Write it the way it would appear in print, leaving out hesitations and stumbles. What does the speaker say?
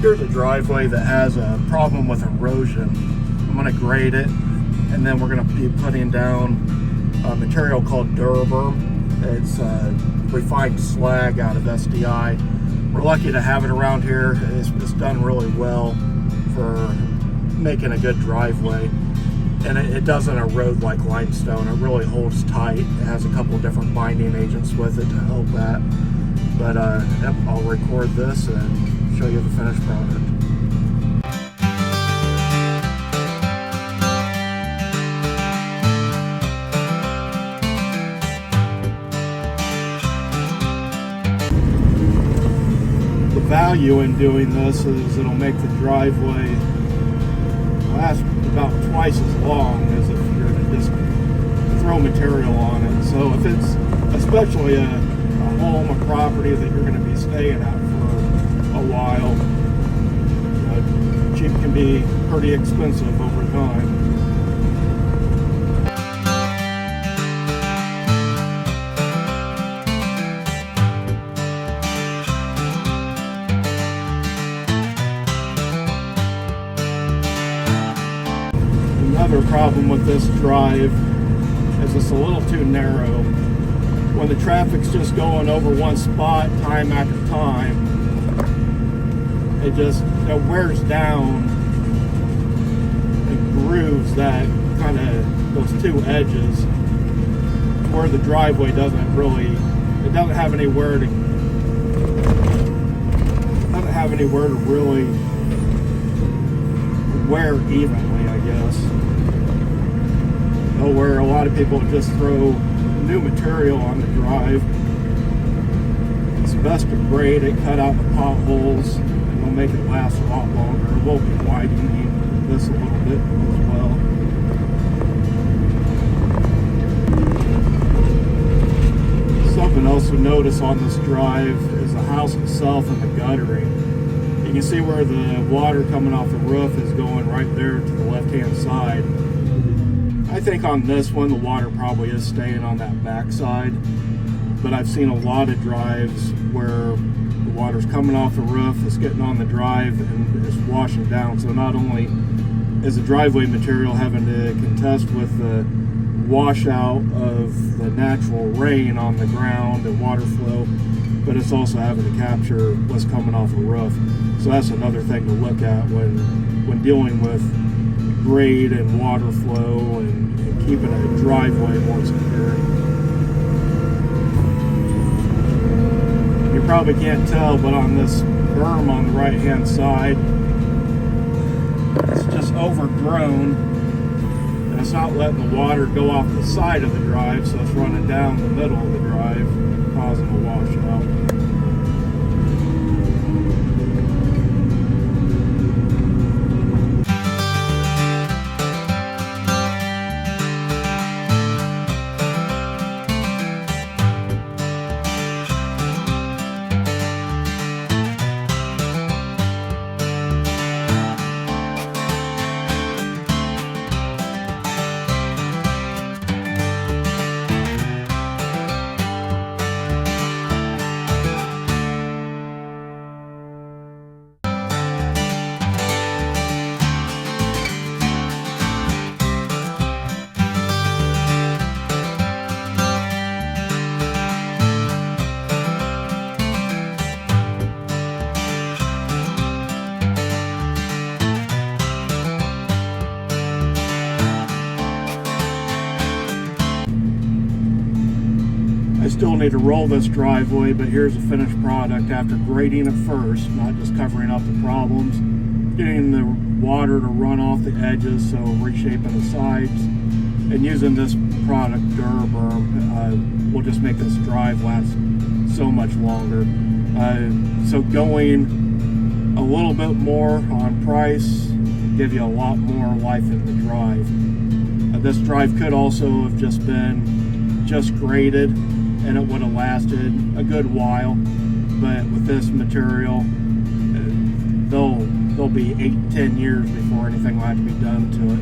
here's a driveway that has a problem with erosion. I'm going to grade it, and then we're going to be putting down a material called Duraberm. It's refined slag out of SDI. We're lucky to have it around here. It's done really well for making a good driveway, and it doesn't erode like limestone. It really holds tight. It has a couple of different binding agents with it to help that. But yep, I'll record this and show you the finished product. The value in doing this is it'll make the driveway last about twice as long as if you're to just throw material on it. So if it's especially a home, a property that you're going to be staying at for a while, cheap can be pretty expensive over time. Another problem with this drive is it's a little too narrow. When the traffic's just going over one spot time after time, it wears down and grooves that kind of those two edges where the driveway doesn't have anywhere to really wear evenly, I guess. Where a lot of people just throw new material on the drive. It's best to grade it, cut out the potholes, and it'll make it last a lot longer. We'll be widening this a little bit as well. Something else to notice on this drive is the house itself and the guttering. You can see where the water coming off the roof is going right there to the left-hand side. I think on this one, the water probably is staying on that back side, but I've seen a lot of drives where the water's coming off the roof, it's getting on the drive, and it's washing down. So not only is the driveway material having to contest with the washout of the natural rain on the ground and water flow, but it's also having to capture what's coming off the roof. So that's another thing to look at when dealing with grade and water flow and keeping a driveway more secure. You probably can't tell, but on this berm on the right hand side, it's just overgrown, and it's not letting the water go off the side of the drive, so it's running down the middle of the drive, causing a washout. I still need to roll this driveway, but here's the finished product after grading it first, not just covering up the problems, getting the water to run off the edges, so reshaping the sides, and using this product, Duraberm, will just make this drive last so much longer. So going a little bit more on price, give you a lot more life in the drive. This drive could also have just been graded, and it would have lasted a good while, but with this material, they'll be 8-10 years before anything will have to be done to it.